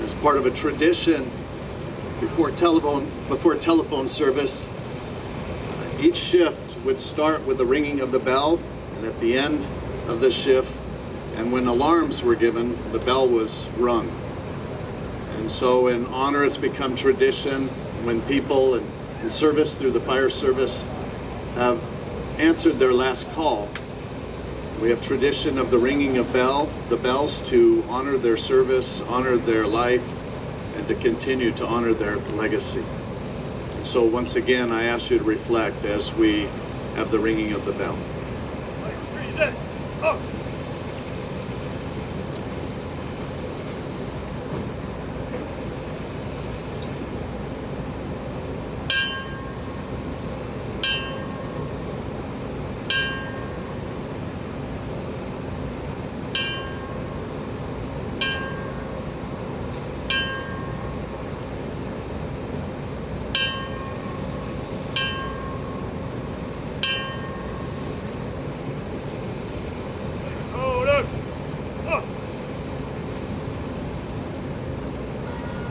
As part of a tradition, before telephone service, each shift would start with the ringing of the bell, and at the end of the shift, and when alarms were given, the bell was rung. And so in honor, it's become tradition when people in service through the fire service have answered their last call. We have tradition of the ringing of the bells to honor their service, honor their life, and to continue to honor their legacy. And so once again, I ask you to reflect as we have the ringing of the bell. Present. Up.